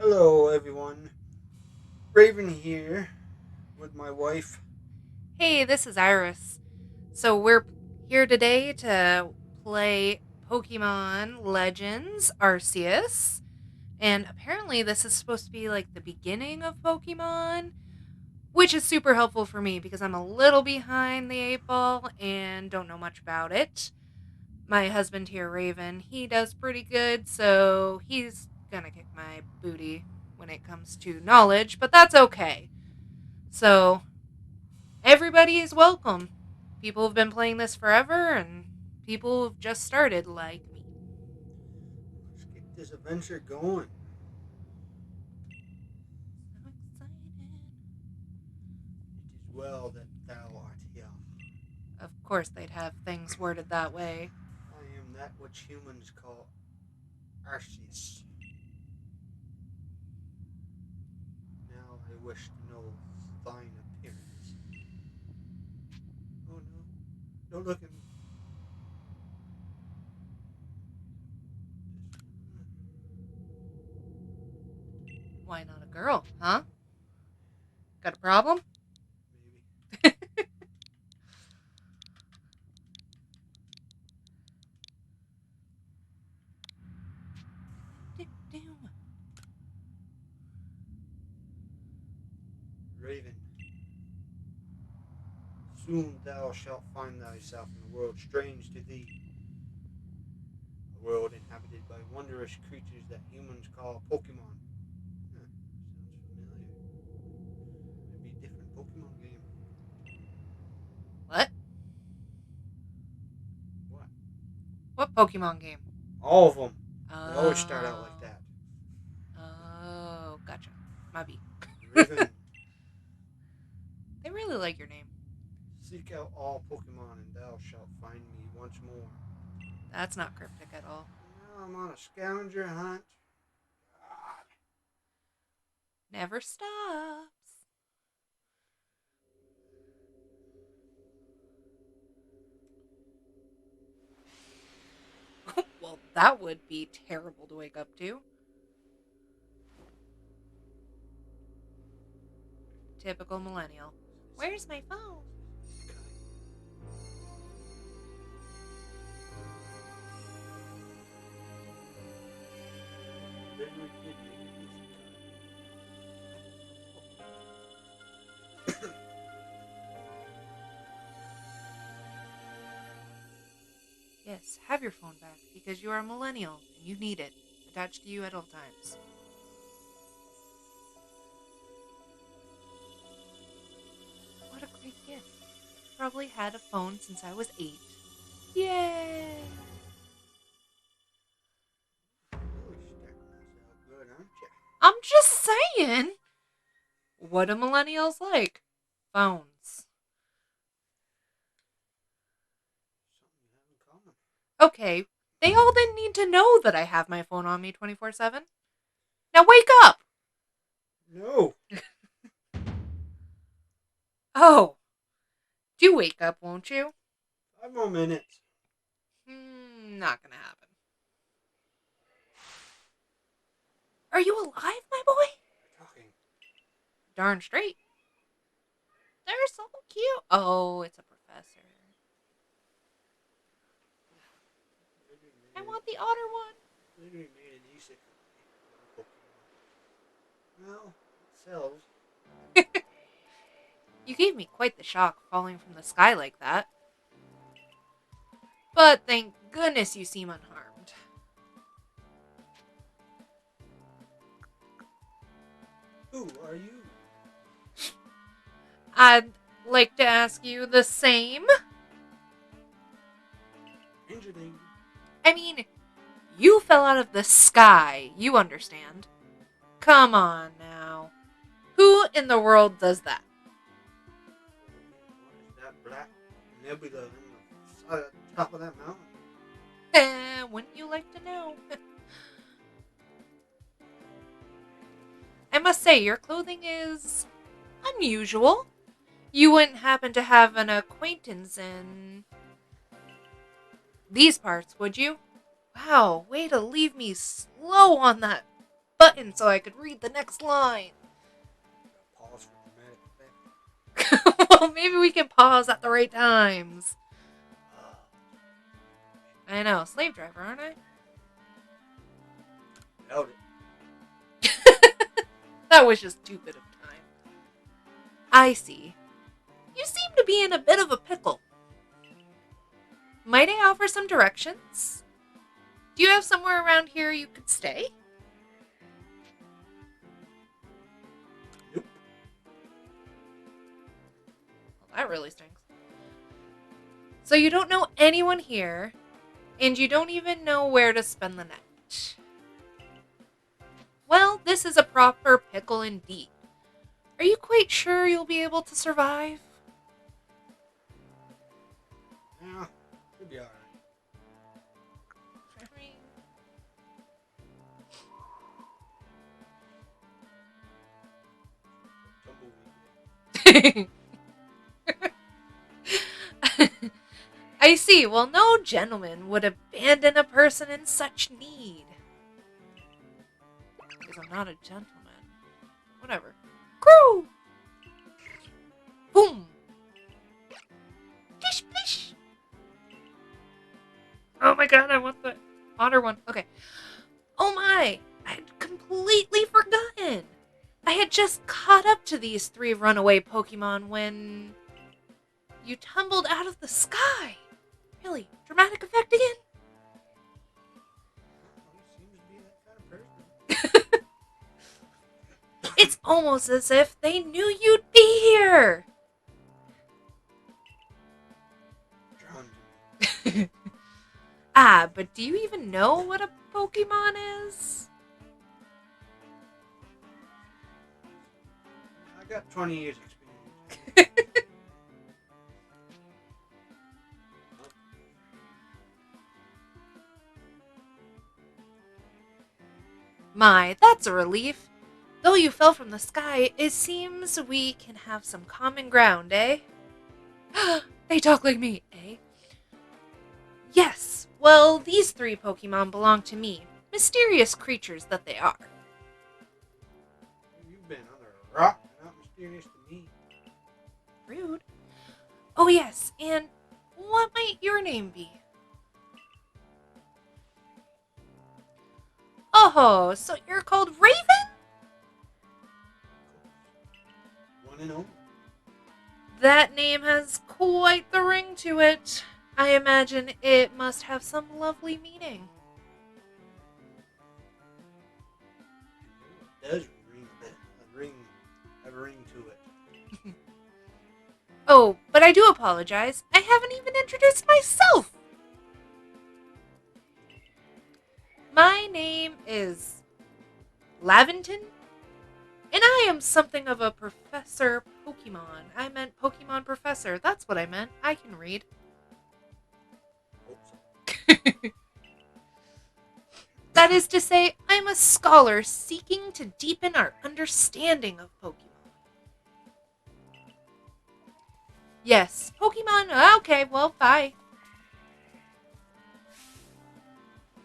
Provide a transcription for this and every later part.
Hello, everyone. Raven here with my wife. Hey, this is Iris. So we're here today to play Pokemon Legends Arceus. And apparently this is supposed to be like the beginning of Pokemon, which is super helpful for me because I'm a little behind the eight ball and don't know much about it. My husband here, Raven, he does pretty good, so he's gonna kick my booty when it comes to knowledge, but that's okay. So everybody is welcome. People have been playing this forever, and people have just started, like me. Let's get this adventure going. So excited. It is well that thou art here. Of course, they'd have things worded that way. I am that which humans call Arceus. Now I wish to know thine appearance. Oh no, don't look at me. Why not a girl, huh? Got a problem? Maybe. Raven, soon thou shalt find thyself in a world strange to thee. A world inhabited by wondrous creatures that humans call Pokemon. Huh, sounds familiar. Maybe a different Pokemon game. What? What? What Pokemon game? All of them. They always start out like Oh. that. Oh, gotcha. My B. Raven, They really like your name. seek out all Pokemon and thou shalt find me once more. That's not cryptic at all. Now I'm on a scavenger hunt. God. Never stops. Well, that would be terrible to wake up to. Typical millennial. Where's my phone? Literally did make it Yes, have your phone back because you are a millennial and you need it attached to you at all times. What a great gift. Probably had a phone since I was 8. Yay! really starting us out good, aren't you? I'm just saying. What do millennials like? Phones. Something you have in common. Okay, they all didn't need to know that I have my phone on me 24/7. Now wake up! No. Oh, do wake up, won't you? 5 more minutes. Not gonna happen. Are you alive, my boy? We're talking. Darn straight. They're so cute. Oh, it's a professor. I want the otter one. Literally made an isekai. Well, it sells. You gave me quite the shock falling from the sky like that. But thank goodness you seem unharmed. Who are you? I'd like to ask you the same. Ranger danger. I mean, you fell out of the sky, you understand. Come on now. Who in the world does that? What is that black nebula in the side, top of that mountain? Wouldn't you like to know? I must say, your clothing is unusual. You wouldn't happen to have an acquaintance in these parts, would you? Wow, way to leave me slow on that button so I could read the next line. Pause for dramatic effect. Well, maybe we can pause at the right times. I know, slave driver, aren't I? Doubt it. That was just too bit of time. I see. You seem to be in a bit of a pickle. Might I offer some directions? Do you have somewhere around here you could stay? Nope. Well, that really stinks. So you don't know anyone here, and you don't even know where to spend the night. Well, this is a proper pickle indeed. Are you quite sure you'll be able to survive? Yeah, it'll be alright. Tumbleweed. I see. Well, no gentleman would abandon a person in such need. Because I'm not a gentleman. Whatever. Crew! Boom! Plish, plish! Oh my god, I want the otter one. Okay. Oh my! I'd completely forgotten! I had just caught up to these 3 runaway Pokemon when you tumbled out of the sky. Really? Dramatic effect again? He seems to be that kind of person. It's almost as if they knew you'd be here. Drawn to me. Ah, but do you even know what a Pokemon is? I got 20 years experience. My, that's a relief. Though you fell from the sky, it seems we can have some common ground, eh? They talk like me, eh? Yes, well, these 3 Pokemon belong to me. Mysterious creatures that they are. You've been under a rock, not mysterious to me. Rude. Oh yes, and what might your name be? Oh, so you're called Raven? One and only. That name has quite the ring to it. I imagine it must have some lovely meaning. It does have a ring to it. Oh, but I do apologize. I haven't even introduced myself. My name is Laventon, and I am something of a Professor Pokemon. I meant Pokemon Professor. That's what I meant. I can read. Hope so. That is to say, I'm a scholar seeking to deepen our understanding of Pokemon. Yes, Pokemon. Okay, well, bye.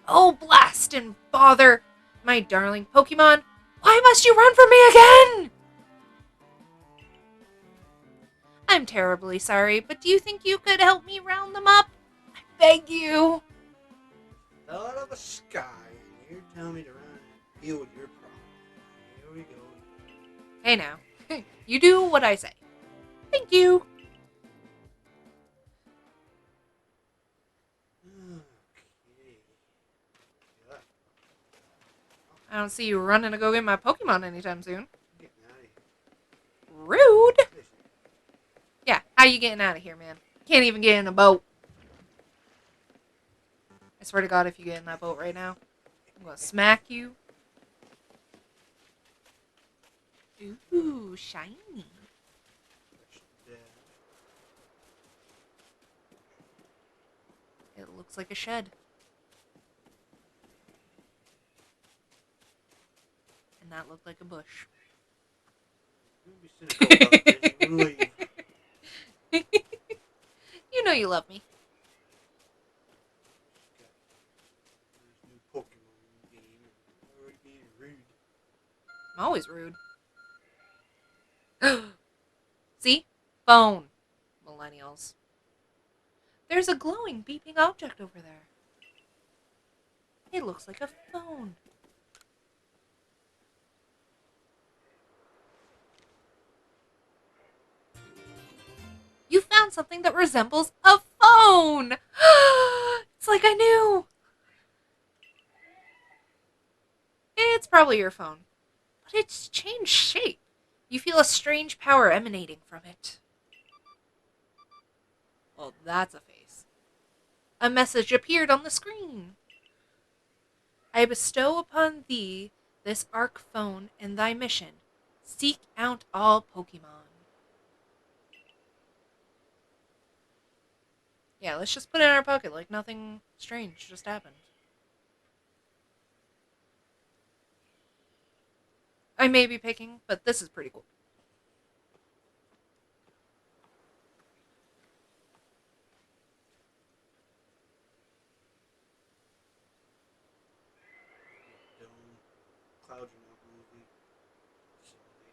Oh, blast and bother! My darling Pokemon, why must you run from me again? I'm terribly sorry, but do you think you could help me round them up? I beg you. Fell out of the sky, and you're telling me to run and deal with your problem. Here we go. Hey now, you do what I say. Thank you. Okay. Yeah. I don't see you running to go get my Pokemon anytime soon. Getting out of here. Rude. Listen, Yeah, how you getting out of here, man? Can't even get in a boat. I swear to God, if you get in that boat right now, I'm gonna smack you. Ooh, shiny. yeah. It looks like a shed. And that looked like a bush. Don't be cynical about this. You wanna leave. You know you love me. There's new Pokemon game and already being rude. I'm always rude. See? Phone. Millennials. There's a glowing, beeping object over there. It looks like a phone. You found something that resembles a phone! It's like I knew! It's probably your phone. But it's changed shape. You feel a strange power emanating from it. Well, that's a face. A message appeared on the screen. I bestow upon thee this arc phone and thy mission. Seek out all Pokemon. Yeah, let's just put it in our pocket like nothing strange just happened. I may be picking, but this is pretty cool. Dome, clouds in that movie, simulating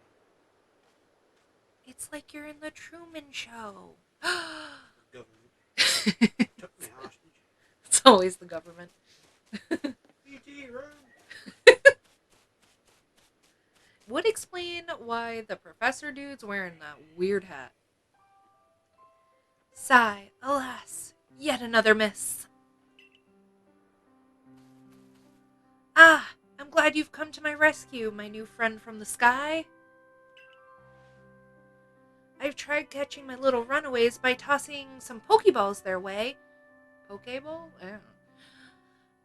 It's like you're in the Truman Show. the government. Took me hostage. It's always the government. E.T. run! Would explain why the professor dude's wearing that weird hat. Sigh, alas, yet another miss. Ah, I'm glad you've come to my rescue, my new friend from the sky. I've tried catching my little runaways by tossing some Pokeballs their way. Pokeball? Yeah.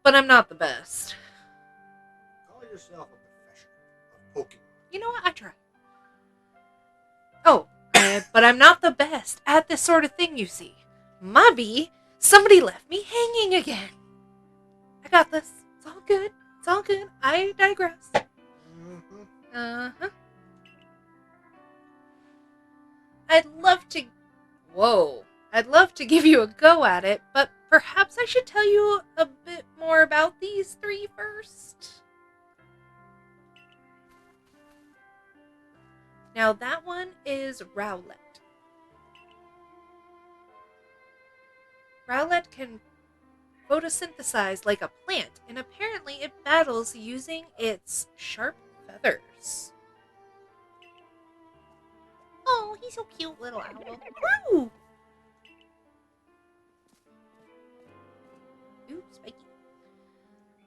But I'm not the best. Call yourself a professional of Pokemon. You know what? I try. Oh, but I'm not the best at this sort of thing, you see. Mubby, somebody left me hanging again. I got this. It's all good. It's all good. I digress. Mm-hmm. Uh-huh. I'd love to... Whoa. I'd love to give you a go at it, but perhaps I should tell you a bit more about these three first. Now that one is Rowlet. Rowlet can photosynthesize like a plant, and apparently it battles using its sharp feathers. Oh, he's so cute, little owl. Woo! Ooh, spiky.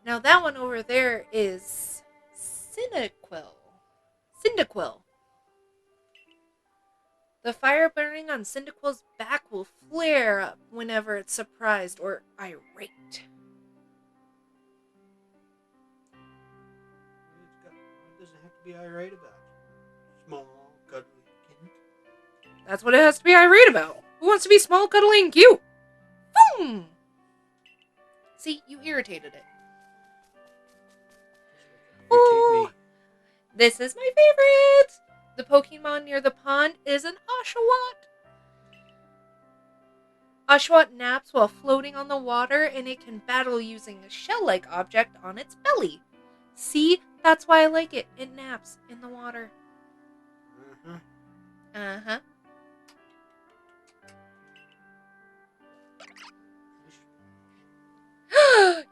Now that one over there is Cyndaquil. The fire burning on Cyndaquil's back will flare up whenever it's surprised or irate. What does it have to be irate about? Small, cuddly kitten. That's what it has to be irate about. Who wants to be small, cuddly, and cute? Boom! See, you irritated it. Irritate me. This is my favorite! The Pokemon near the pond is an Oshawott. Oshawott naps while floating on the water, and it can battle using a shell-like object on its belly. See? That's why I like it. It naps in the water. Uh-huh.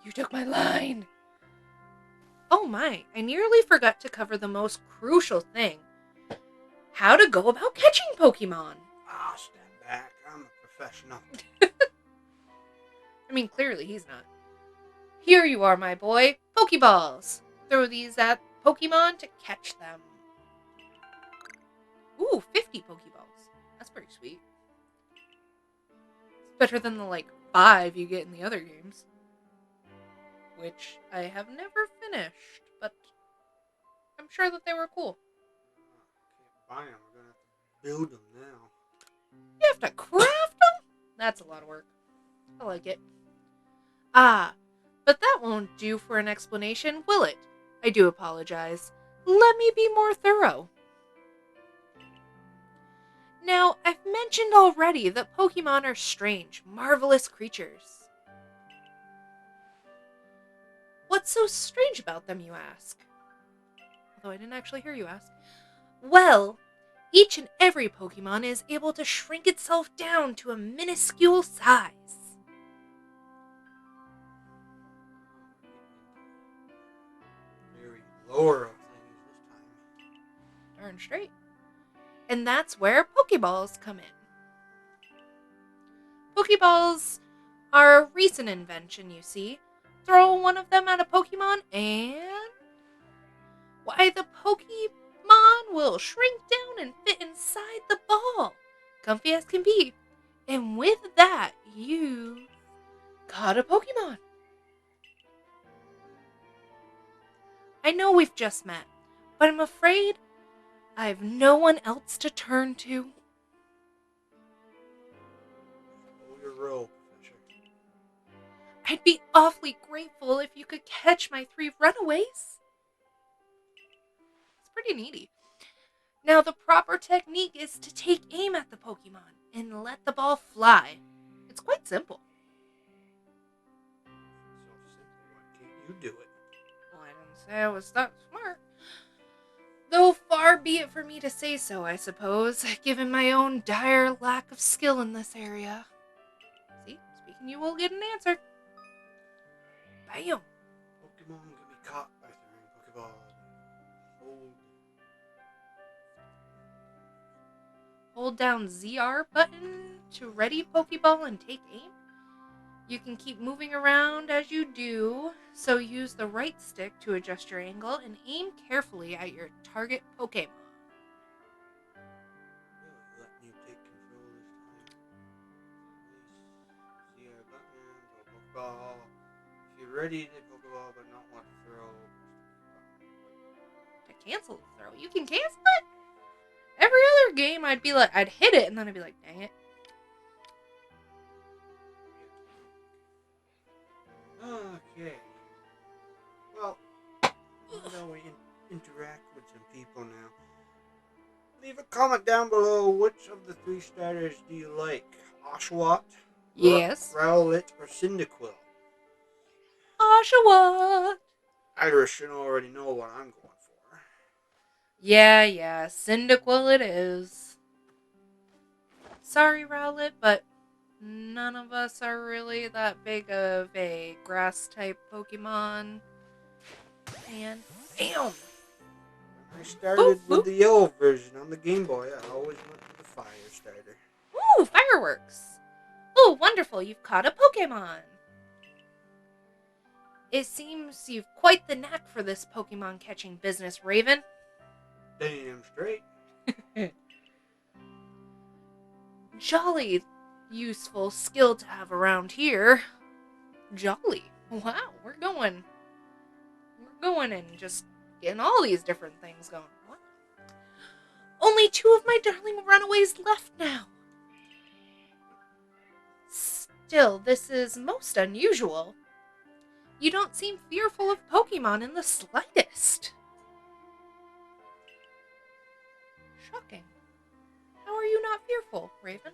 You took my line! Oh my, I nearly forgot to cover the most crucial thing. How to go about catching Pokemon. Ah, stand back. I'm a professional. I mean, clearly he's not. Here you are, my boy. Pokeballs. Throw these at Pokemon to catch them. Ooh, 50 Pokeballs. That's pretty sweet. It's better than the, 5 you get in the other games. Which I have never finished, but I'm sure that they were cool. Can't buy them. We're going to have to build them now. You have to craft them? That's a lot of work. I like it. Ah, but that won't do for an explanation, will it? I do apologize. Let me be more thorough. Now, I've mentioned already that Pokemon are strange, marvelous creatures. What's so strange about them, you ask? although I didn't actually hear you ask. Well, each and every Pokemon is able to shrink itself down to a minuscule size. Very lore of things this time. Darn straight. And that's where Pokeballs come in. Pokeballs are a recent invention, you see. Throw one of them at a Pokemon and... why, the Pokemon will shrink down and fit inside the ball. Comfy as can be. And with that, you got a Pokemon. I know we've just met, but I'm afraid I've no one else to turn to. Oh, you're real, Professor. I'd be awfully grateful if you could catch my 3 runaways. It's pretty needy. Now, the proper technique is to take aim at the Pokemon and let the ball fly. It's quite simple. So simple. Why can't you do it? Well, I didn't say I was that smart. Though far be it for me to say so, I suppose, given my own dire lack of skill in this area. See, speaking you will get an answer. Bam! Pokemon can be caught by throwing Pokeballs. Hold down ZR button to ready Pokeball and take aim. You can keep moving around as you do, so use the right stick to adjust your angle and aim carefully at your target Pokemon. Really letting you take control this time. Release ZR button, throw Pokeball. If you're ready to Pokeball but not want to throw, To cancel the throw, you can cancel it? Every other game, I'd hit it, and then I'd be like, dang it. Okay. Well, now we interact with some people now. Leave a comment down below which of the 3 starters do you like? Oshawott, Yes. Rowlet, or Cyndaquil? Oshawott. Iris should already know what I'm going for. Yeah, Cyndaquil it is. Sorry, Rowlet, but none of us are really that big of a grass-type Pokemon. And bam! When I started Boop, with boop. the yellow version on the Game Boy, I always went with the fire starter. Ooh, fireworks! Ooh, wonderful, you've caught a Pokemon! It seems you've quite the knack for this Pokemon catching business, Raven. Damn straight. Jolly useful skill to have around here. Jolly. Wow, we're going and just getting all these different things going. What? Only 2 of my darling runaways left now. Still, this is most unusual. You don't seem fearful of Pokemon in the slightest. Shocking. How are you not fearful, Raven?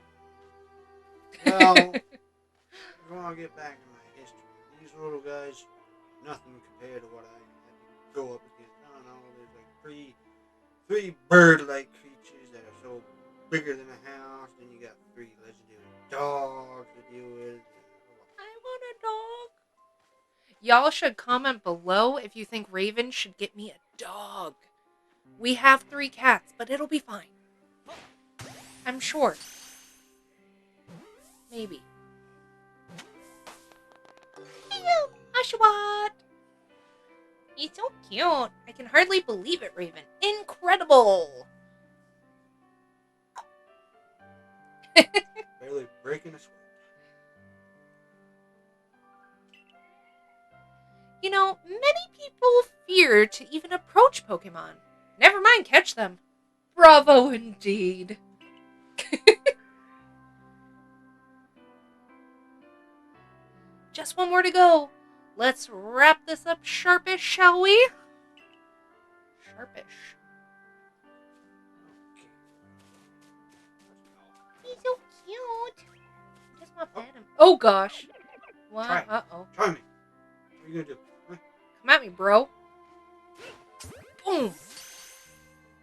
Well, I want to get back to my history. These little guys, nothing compared to what I had to go up against. I don't know, there's like three bird-like creatures that are so bigger than a house. Then you got 3 legendary dogs to deal with. I want a dog. Y'all should comment below if you think Raven should get me a dog. We have 3 cats, but it'll be fine. I'm sure. Maybe. Ew, Oshawott! He's so cute. I can hardly believe it, Raven. Incredible! Barely breaking a sweat. You know, many people fear to even approach Pokemon. Never mind catch them. Bravo indeed. Just 1 more to go. Let's wrap this up sharpish, shall we? Sharpish. Okay. He's so cute. I just want to pet him. Oh gosh. What? Try. Uh-oh. Try me. What are you gonna do? Huh? Come at me, bro. Boom.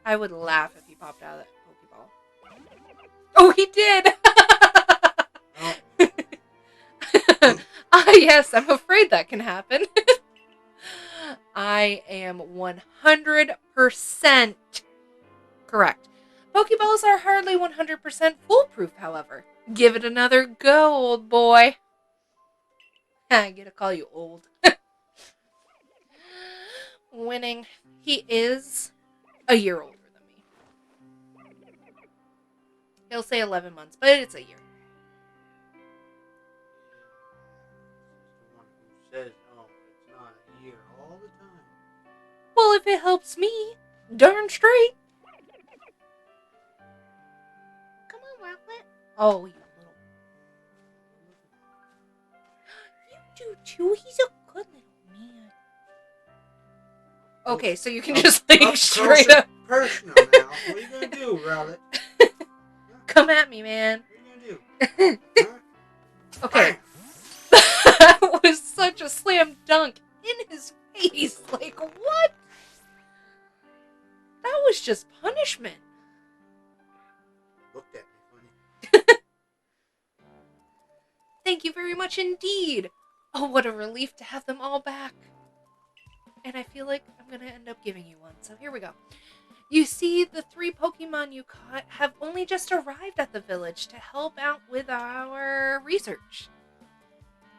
I would laugh if he popped out of that Pokeball. Oh, he did! Ah, yes, I'm afraid that can happen. I am 100% correct. Pokeballs are hardly 100% foolproof, however. Give it another go, old boy. I get to call you old. Winning. He is a year older than me. He'll say 11 months, but it's a year. The one who says, "Oh, it's not a year all the time." Well, if it helps me, darn straight. Come on, Rowlet. Oh, you little. You do too. He's a good little man. Okay, so you can just like straight up. Personal now. What are you gonna do, Rowlet? Come at me, man. What are you gonna do? Huh? Okay. That was such a slam dunk in his face. Like, what? That was just punishment. Looked at me funny. Thank you very much indeed. Oh, what a relief to have them all back. And I feel like I'm going to end up giving you one. So here we go. You see, the 3 Pokemon you caught have only just arrived at the village to help out with our research.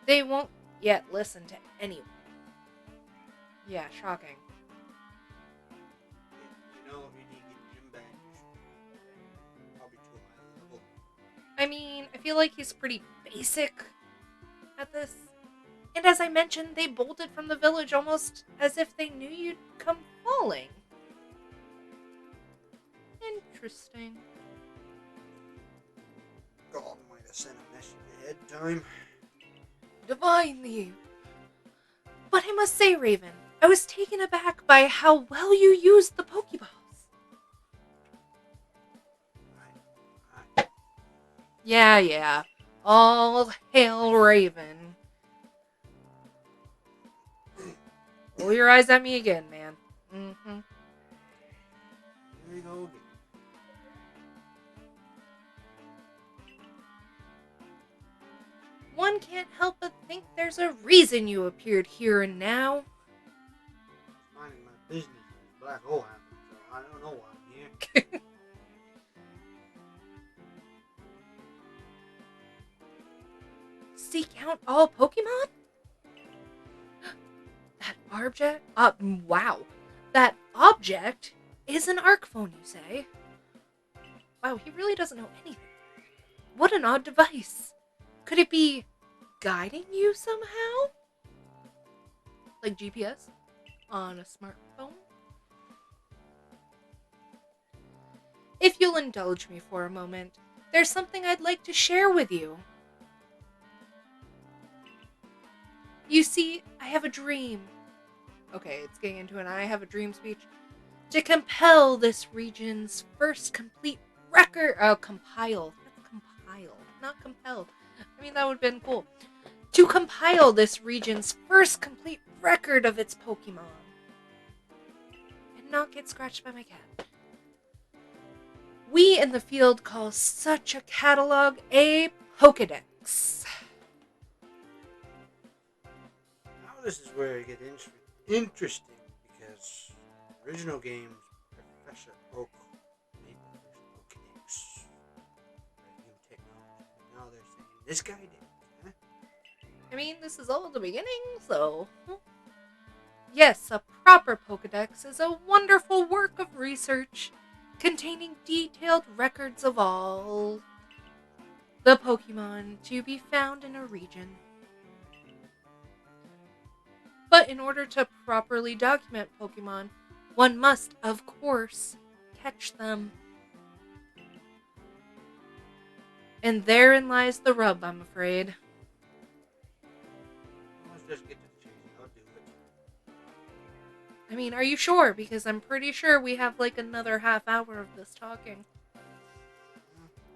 They won't yet listen to anyone. Yeah, shocking. You know, if you need to get gym badges, probably too high level. I mean, I feel like he's pretty basic at this. And as I mentioned, they bolted from the village almost as if they knew you'd come falling. Interesting. God might have sent a message ahead of time. Divinely. But I must say, Raven, I was taken aback by how well you used the Pokeballs. Yeah. All hail Raven. Roll your eyes at me again, man. Mm-hmm. Here we go again. One can't help but think there's a reason you appeared here and now. I was minding my business when this black hole happened, so I don't know why I'm here. Seek out all Pokemon? That object? Wow. That object is an arc phone, you say? Wow, he really doesn't know anything. What an odd device. Could it be guiding you somehow? Like GPS on a smartphone? If you'll indulge me for a moment, there's something I'd like to share with you. You see, I have a dream. Okay, it's getting into an I have a dream speech. To compel this region's first complete record. Compile. That's compile, not compel. I mean, that would have been cool. To compile this region's first complete record of its Pokemon. And not get scratched by my cat. We in the field call such a catalog a Pokedex. Now this is where it gets interesting because the original games, Professor Oak made the first Pokedex. New technology. Now they're saying this guy did. Huh? I mean, this is all the beginning, so... Yes, a proper Pokedex is a wonderful work of research containing detailed records of all the Pokemon to be found in a region. But in order to properly document Pokemon, one must, of course, catch them. And therein lies the rub, I'm afraid. Let's just get to the chase. I'll do it. I mean, are you sure? Because I'm pretty sure we have like another half hour of this talking.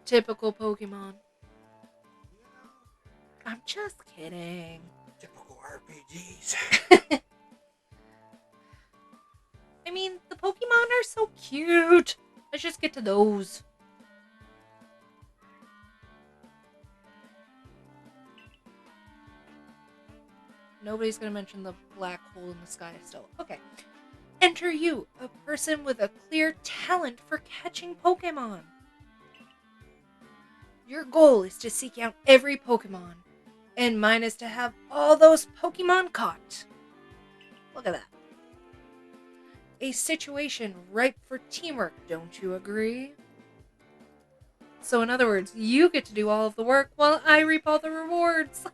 Typical Pokemon. I'm just kidding. Typical RPGs. I mean, the Pokemon are so cute. Let's just get to those. Nobody's going to mention the black hole in the sky still. Okay. Enter you, a person with a clear talent for catching Pokemon. Your goal is to seek out every Pokemon, and mine is to have all those Pokemon caught. Look at that. A situation ripe for teamwork, don't you agree? So in other words, you get to do all of the work while I reap all the rewards.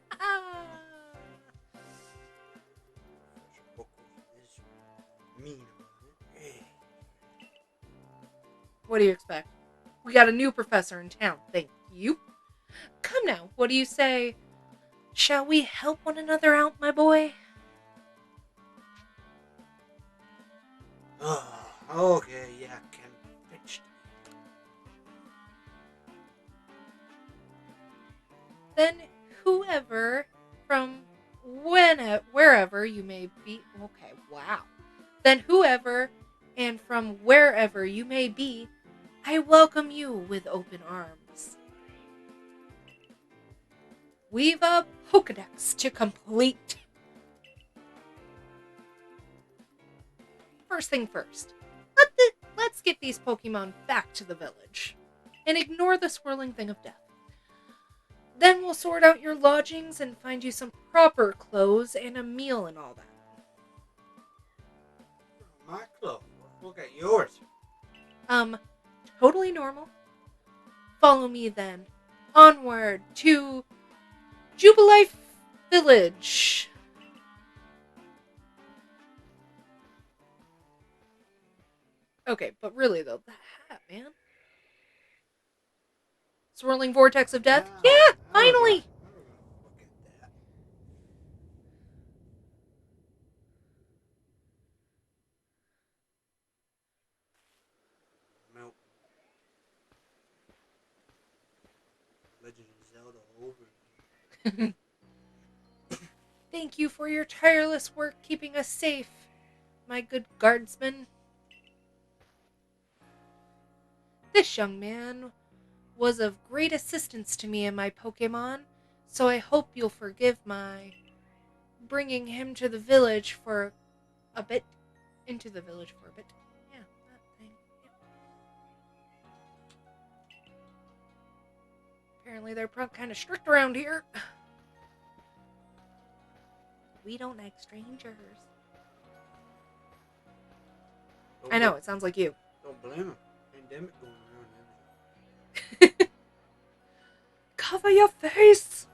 Mean about it. What do you expect? We got a new professor in town, thank you. Come now, what do you say? Shall we help one another out, my boy? Oh, okay, yeah, can fetch. Then whoever from wherever you may be, okay, wow. Then whoever and from wherever you may be, I welcome you with open arms. We've a Pokedex to complete. First thing first, let's get these Pokemon back to the village and ignore the swirling thing of death. Then we'll sort out your lodgings and find you some proper clothes and a meal and all that. My clothes. Look at yours. Totally normal. Follow me then. Onward to Jubilife Village. Okay, but really though, the hat, man. Swirling vortex of death? Yeah, finally! Look at that. Milk. Legend of Zelda over. Thank you for your tireless work keeping us safe, my good guardsman. This young man was of great assistance to me and my Pokemon, so I hope you'll forgive my bringing him to the village for a bit. Into the village for a bit. Yeah, that thing. Yeah. Apparently they're kind of strict around here. We don't like strangers. I know, it sounds like you. Don't blame him. Pandemic going around and everything. Cover your face!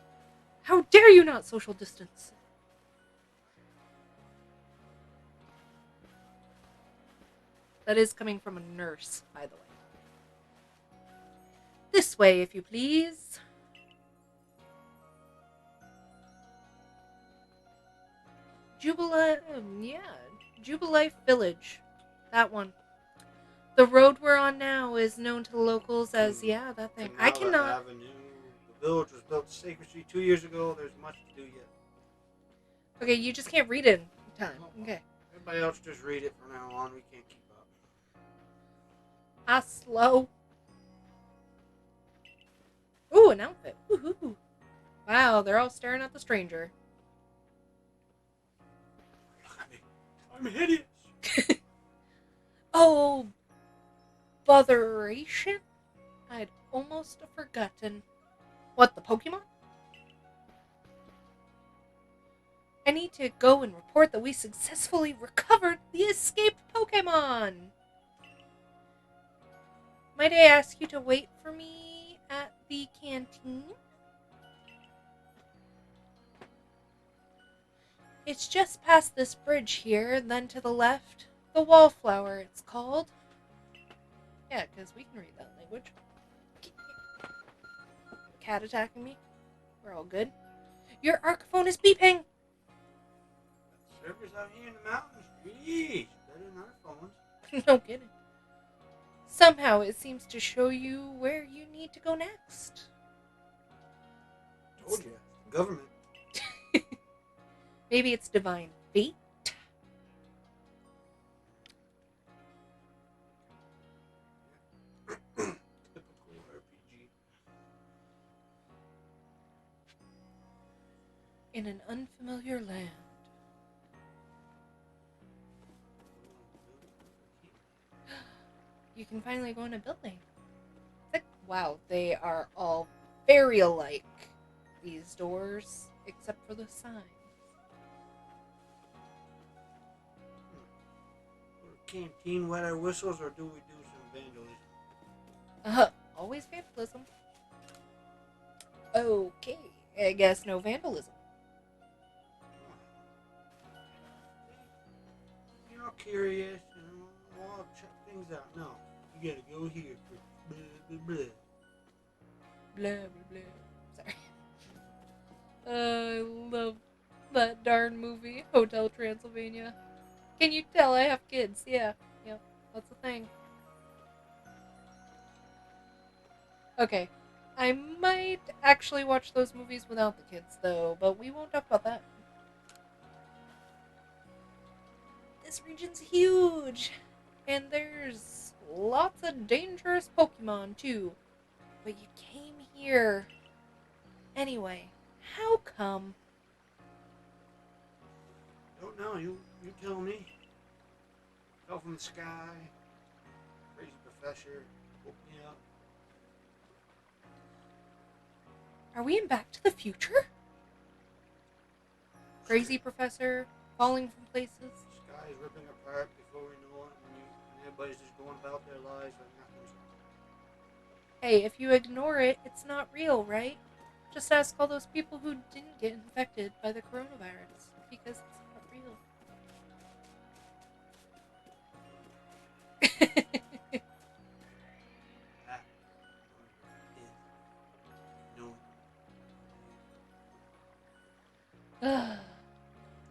How dare you not social distance? That is coming from a nurse, by the way. This way, if you please. Jubilife Village. That one. The road we're on now is known to the locals as, that thing. I cannot... Avenue. The village was built sacredly 2 years ago. There's much to do yet. Okay, you just can't read it in time. Okay. Everybody else just read it from now on. We can't keep up. Slow. Ooh, an outfit. Woohoo. Wow, they're all staring at the stranger. Look at me. I'm hideous. Oh, botheration? I'd almost forgotten. What, the Pokemon? I need to go and report that we successfully recovered the escaped Pokemon. Might I ask you to wait for me at the canteen? It's just past this bridge here, then to the left. The Wallflower, it's called. Yeah, because we can read that language. Cat attacking me. We're all good. Your arc phone is beeping. Servers out here in the mountains. Jeez, better than our phones. No kidding. Somehow it seems to show you where you need to go next. Told you, the government. Maybe it's divine fate. in an unfamiliar land. You can finally go in a building. Wow, they are all very alike, these doors, except for the sign. Canteen wet our whistles, or do we do some vandalism? Always vandalism. Okay, I guess no vandalism. You're curious, I'll check things out. No, you gotta go here for blah, blah, blah. Blah, blah, blah. Sorry. I love that darn movie, Hotel Transylvania. Can you tell I have kids? Yeah, that's the thing. Okay, I might actually watch those movies without the kids, though, but we won't talk about that. This region's huge, and there's lots of dangerous Pokemon, too. But you came here. Anyway, how come? Don't know, you tell me. Fell from the sky, crazy professor, woke me up. Are we in Back to the Future? Crazy professor, falling from places. The sky is ripping apart before we know it, and everybody's just going about their lives like nothing's wrong. Hey, if you ignore it, it's not real, right? Just ask all those people who didn't get infected by the coronavirus, because it's not real.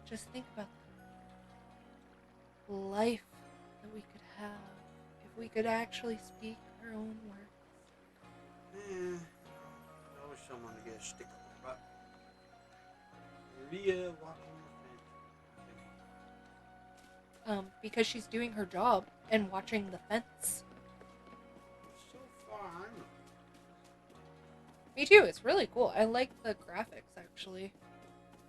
Just think about the life that we could have if we could actually speak our own words. There's always someone to get a stick up the butt. Maria walking the fence. Because she's doing her job and watching the fence. So far, I'm not. Me too, it's really cool. I like the graphics, actually.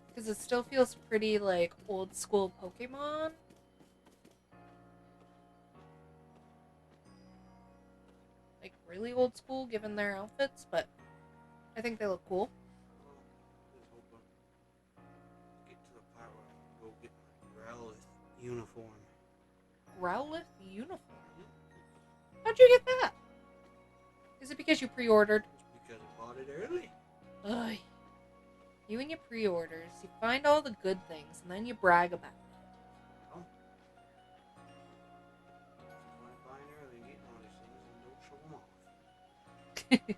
Because it still feels pretty, like, old school Pokemon. Like, really old school, given their outfits, but I think they look cool. Just hoping to get to the part where I can go get my Growlithe uniform. Growlithe uniform? How'd you get that? Is it because you pre-ordered? It's because I bought it early. Ugh. You and your pre-orders, you find all the good things, and then you brag about it. Well, when I buy early, getting all these things and don't show them off.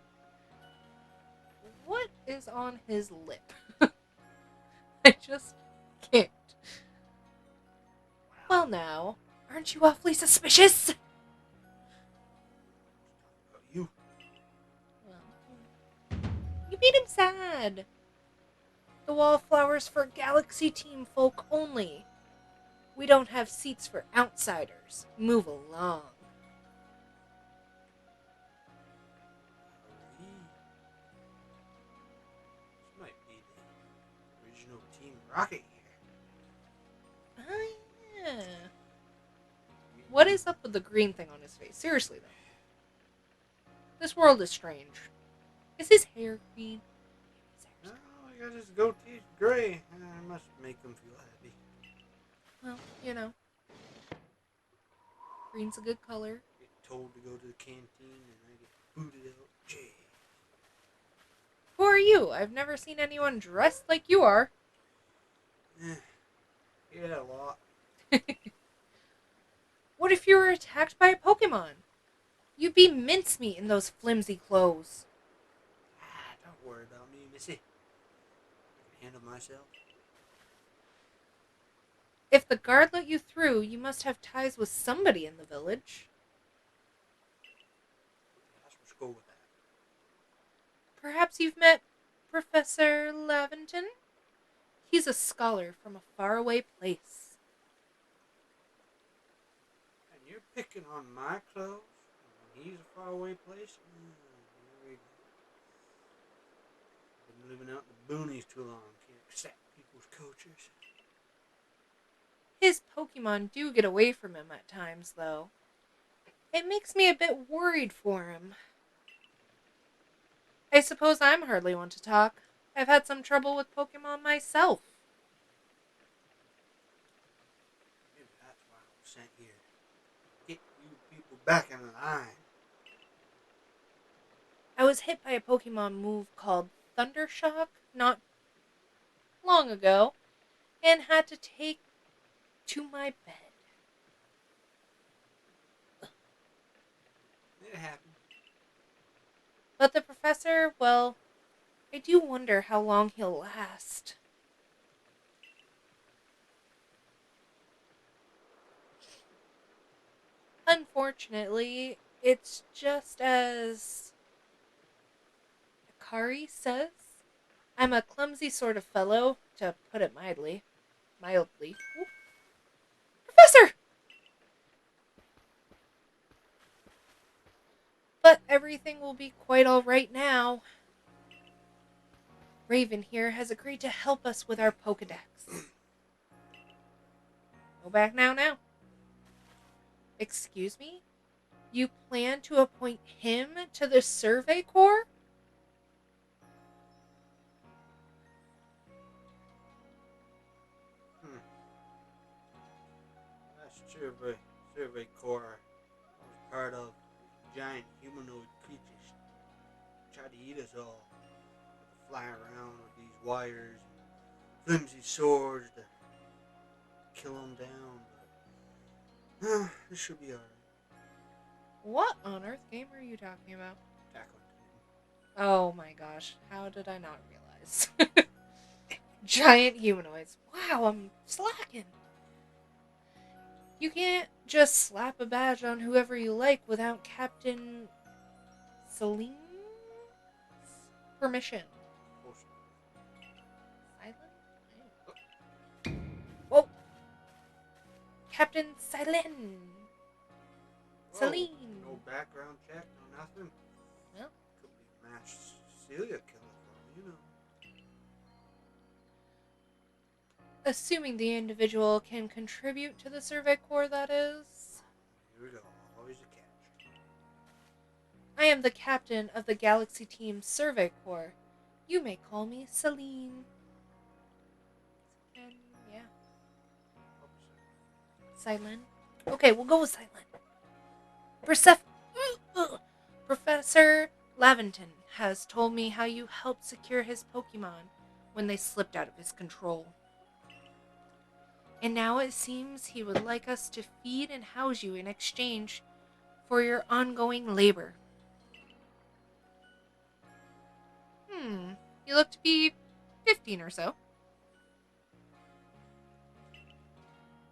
What is on his lip? I just can't. Well now, aren't you awfully suspicious? About you. Well, you made him sad. The wallflowers for Galaxy Team folk only. We don't have seats for outsiders. Move along. This might be the original Team Rocket here. Oh, yeah. What is up with the green thing on his face? Seriously, though. This world is strange. Is his hair green? No, I got his goatee's gray. I must make him feel happy. Well, you know. Green's a good color. Get told to go to the canteen and I get booted out. Jay. Who are you? I've never seen anyone dressed like you are. Yeah, a lot. What if you were attacked by a Pokemon? You'd be mincemeat in those flimsy clothes. Don't worry about me, Missy. I can handle myself. If the guard let you through, you must have ties with somebody in the village. Yes, let's go with that. Perhaps you've met Professor Laventon? He's a scholar from a faraway place. And you're picking on my clothes? When he's a faraway place? Here we go. Been living out in the boonies too long. Can't accept Those coaches. His Pokemon do get away from him at times, though. It makes me a bit worried for him. I suppose I'm hardly one to talk. I've had some trouble with Pokemon myself. Maybe that's why I was sent here. Get you people back in line. I was hit by a Pokemon move called Thundershock not long ago and had to take to my bed. It happened. But the professor, well, I do wonder how long he'll last. Unfortunately, it's just as Akari says. I'm a clumsy sort of fellow, to put it mildly. Mildly. Ooh. Professor! But everything will be quite alright now. Raven here has agreed to help us with our Pokedex. Go back now. Excuse me? You plan to appoint him to the Survey Corps? That's Survey Corps. I was part of giant humanoid creatures. Tried to eat us all. Fly around with these wires and flimsy swords to kill them down. But this should be alright. What on earth game are you talking about? Attack on Titan. Oh my gosh, how did I not realize? Giant humanoids. Wow, I'm slacking. You can't just slap a badge on whoever you like without Captain Celine's permission. Silent? Whoa! Captain Celine! Celine! No background check, no nothing. Well, Could be a mass Celia killer, you know. assuming the individual can contribute to the Survey Corps, that is. Here we go. Always a catch. I am the captain of the Galaxy Team Survey Corps. You may call me Celine. And yeah. Silent. Okay, we'll go with Silent. Professor Laventon has told me how you helped secure his Pokemon when they slipped out of his control. And now it seems he would like us to feed and house you in exchange for your ongoing labor. You look to be 15 or so.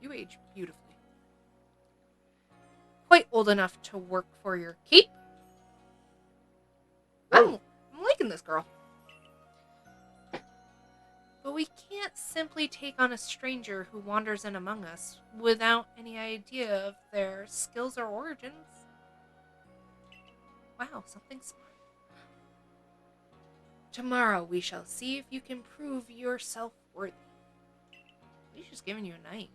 You age beautifully. Quite old enough to work for your keep. I'm liking this girl. But we can't simply take on a stranger who wanders in among us without any idea of their skills or origins. Wow, something smart. Tomorrow we shall see if you can prove yourself worthy. He's just giving you a night.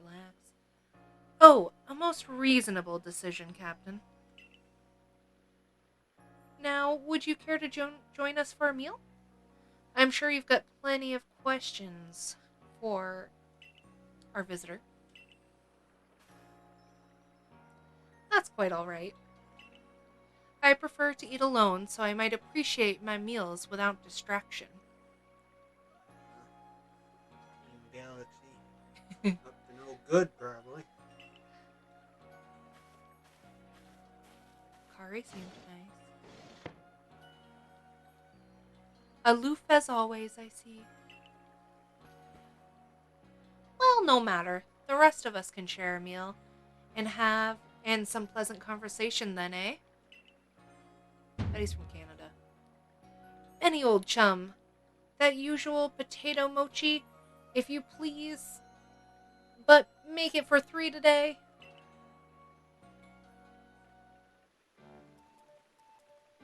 Relax. Oh, a most reasonable decision, Captain. Now, would you care to join us for a meal? I'm sure you've got plenty of questions for our visitor. That's quite all right. I prefer to eat alone, so I might appreciate my meals without distraction. In Galaxy. Up to no good, probably. Kari seemed nice. Aloof as always, I see. Well, no matter. The rest of us can share a meal and some pleasant conversation then, eh? But he's from Canada. Any old chum. That usual potato mochi, if you please. But make it for 3 today.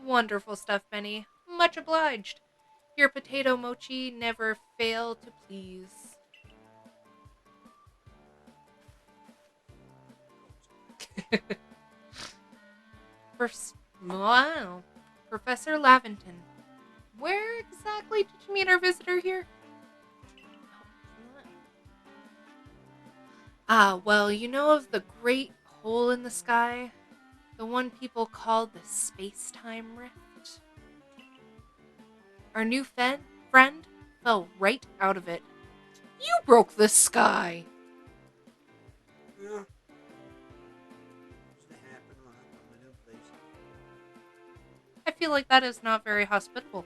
Wonderful stuff, Benny. Much obliged. Your potato mochi never fail to please. Wow. Professor Laventon, where exactly did you meet our visitor here? Well, you know of the great hole in the sky? The one people call the space-time rift? Our new friend fell right out of it. You broke the sky! Yeah. Used to happen when I come to new places. I feel like that is not very hospitable.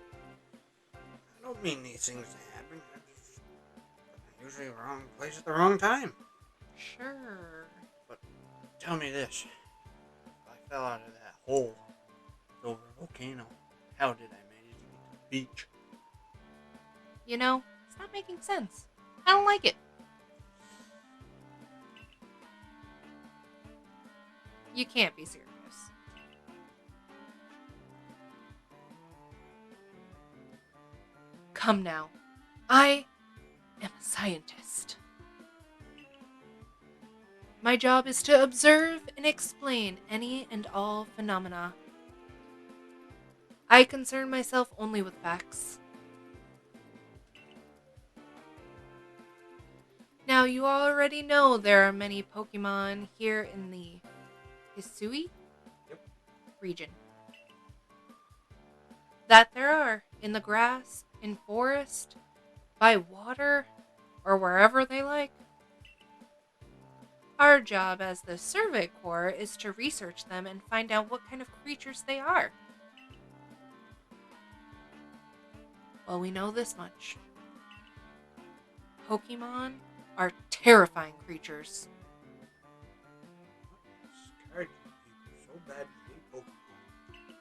I don't mean these things to happen. I'm usually wrong place at the wrong time. Sure. But tell me this: if I fell out of that hole over a volcano, how did I manage to get to the beach? You know, it's not making sense. I don't like it. You can't be serious. Come now. I am a scientist. My job is to observe and explain any and all phenomena. I concern myself only with facts. Now, you already know there are many Pokemon here in the Hisui Yep. region. That there are in the grass, in forest, by water, or wherever they like. Our job as the Survey Corps is to research them and find out what kind of creatures they are. Well, we know this much. Pokemon are terrifying creatures. Scared people so bad they hate Pokemon.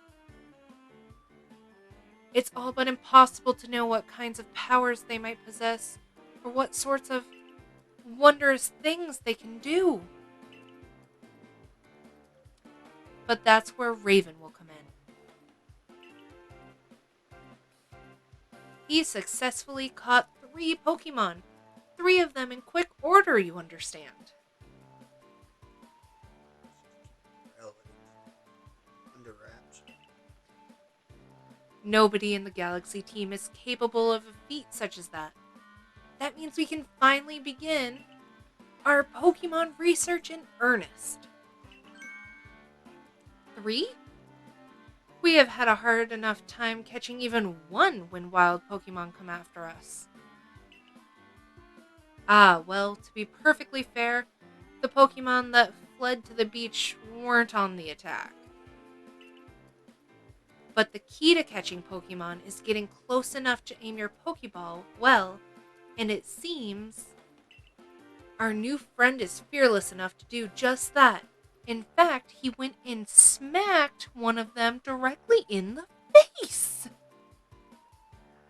It's all but impossible to know what kinds of powers they might possess, or what sorts of wondrous things they can do. But that's where Raven will come in. He successfully caught 3 Pokemon. 3 of them in quick order, you understand. Relatives. Under wraps. Nobody in the Galaxy team is capable of a feat such as that. That means we can finally begin our Pokemon research in earnest. 3? We have had a hard enough time catching even one when wild Pokemon come after us. Well, to be perfectly fair, the Pokemon that fled to the beach weren't on the attack. But the key to catching Pokemon is getting close enough to aim your Pokeball well, and it seems our new friend is fearless enough to do just that. In fact, he went and smacked one of them directly in the face.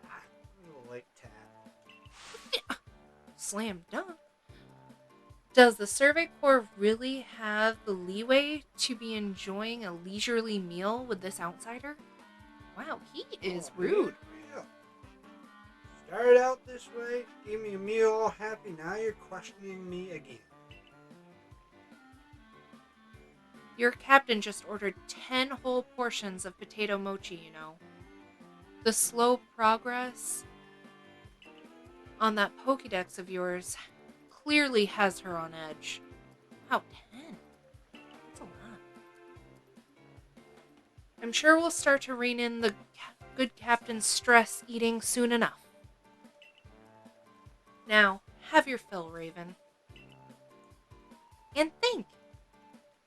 A little late tap. Slam dunk. Does the Survey Corps really have the leeway to be enjoying a leisurely meal with this outsider? Wow, he is rude. Yeah. Started out this way, gave me a meal all happy, now you're questioning me again. Your captain just ordered 10 whole portions of potato mochi, you know. The slow progress on that Pokédex of yours clearly has her on edge. Wow, 10? That's a lot. I'm sure we'll start to rein in the good captain's stress eating soon enough. Now, have your fill, Raven. And think,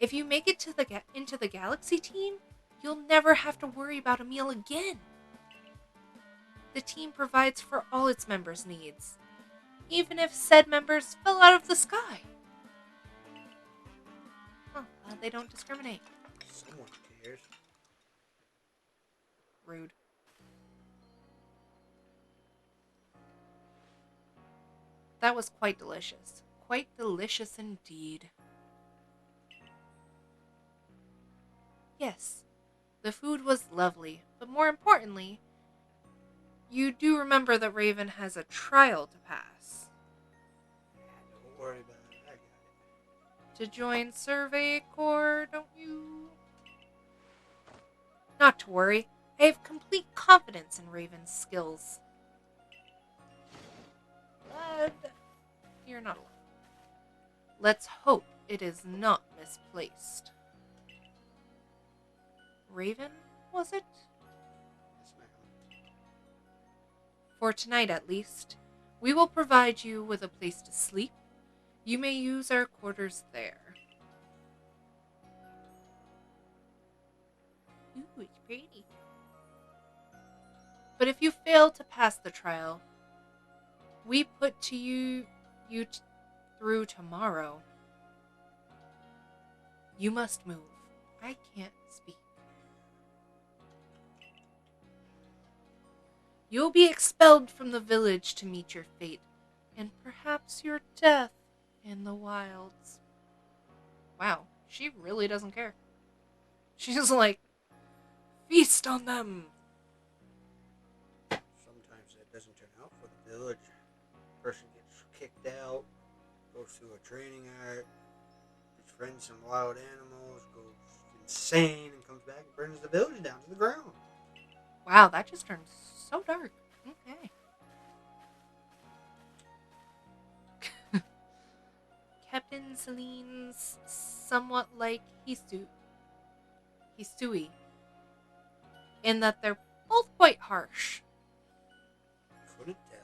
if you make it to into the Galaxy team, you'll never have to worry about a meal again. The team provides for all its members' needs, even if said members fell out of the sky. Well, glad they don't discriminate. Someone cares. Rude. That was quite delicious. Quite delicious indeed. Yes, the food was lovely, but more importantly, You do remember that Raven has a trial to pass. Don't worry about it. I got it. To join Survey Corps, don't you? Not to worry. I have complete confidence in Raven's skills. But you're not alone. Let's hope it is not misplaced. Raven, was it? Yes, ma'am. For tonight, at least. We will provide you with a place to sleep. You may use our quarters there. Ooh, it's pretty. But if you fail to pass the trial, we put to you through tomorrow. You must move. I can't speak. You'll be expelled from the village to meet your fate, and perhaps your death in the wilds. Wow, she really doesn't care. She's like, feast on them. Sometimes that doesn't turn out for the village. Person gets kicked out, goes through a training arc, befriends some wild animals, goes insane, and comes back and burns the village down to the ground. Wow, that just turned so dark. Okay. Captain Celine's somewhat like Hisui, in that they're both quite harsh. Couldn't tell.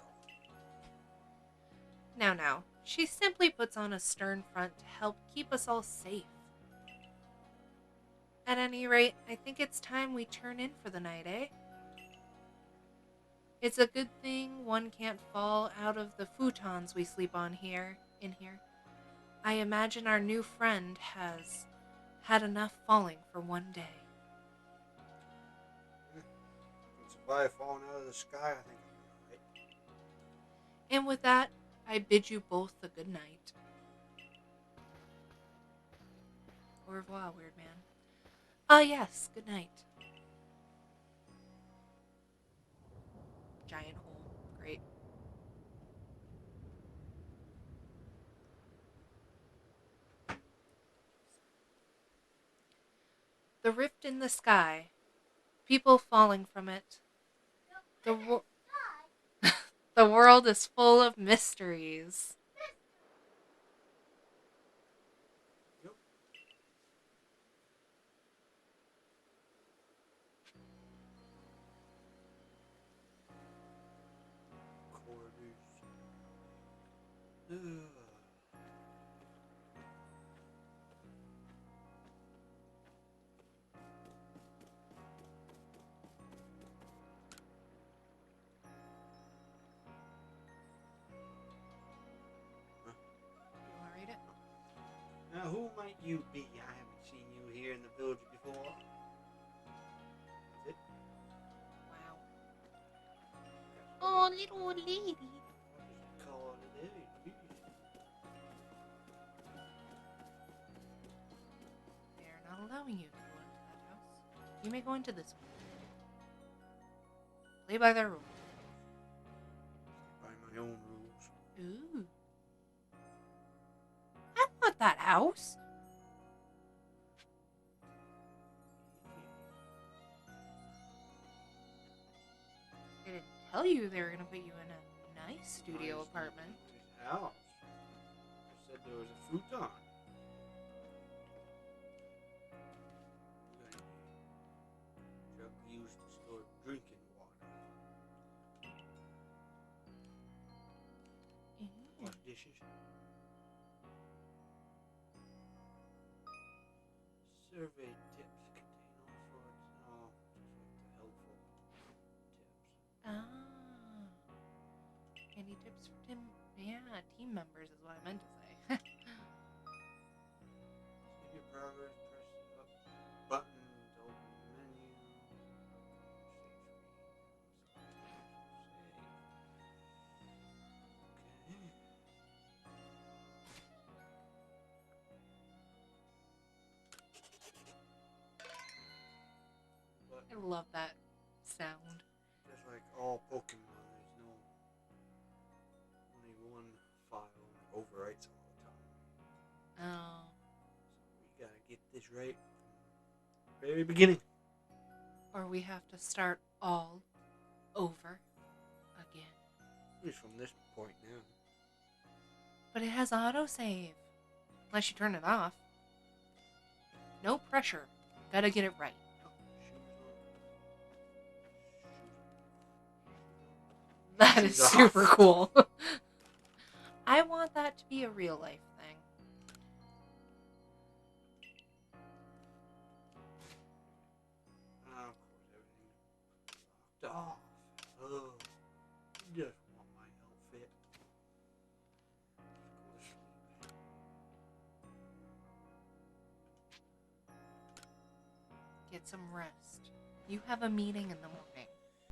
Now, she simply puts on a stern front to help keep us all safe. At any rate, I think it's time we turn in for the night, eh? It's a good thing one can't fall out of the futons we sleep on in here. I imagine our new friend has had enough falling for one day. Can survive falling out of the sky, I think I'll be alright. And with that, I bid you both a good night. Au revoir, weird man. Ah, yes, good night. Giant hole. Great. The rift in the sky. People falling from it. The, the world is full of mysteries. Yep. Quarters. You want to read it? Now, who might you be? I haven't seen you here in the village before. Is it? Wow. Oh, little old lady. I'll just call it a day. They're not allowing you to go into that house. You may go into this one. Play by their rules. By my own rules. Ooh. I want that house. They didn't tell you they were going to put you in a nice studio apartment. Nice house. I said there was a futon. Jug used to store drinking water. Wash dishes. Survey tips contain all sorts. Oh, just like the helpful tips. Ah. Any tips for team? Yeah, team members is what I meant to say. Save your progress. Press up button to open the menu. Save screen. Okay. But I love that sound. just like all Pokemon, there's no only one file and overwrites all the time. Oh. So we gotta get this right from the very beginning. Or we have to start all over again. At least from this point now. But it has autosave. Unless you turn it off. No pressure. Gotta get it right. That is super cool. I want that to be a real life thing. Of course, everything's locked off. Oh, just want my outfit. Go to sleep. Get some rest. You have a meeting in the morning.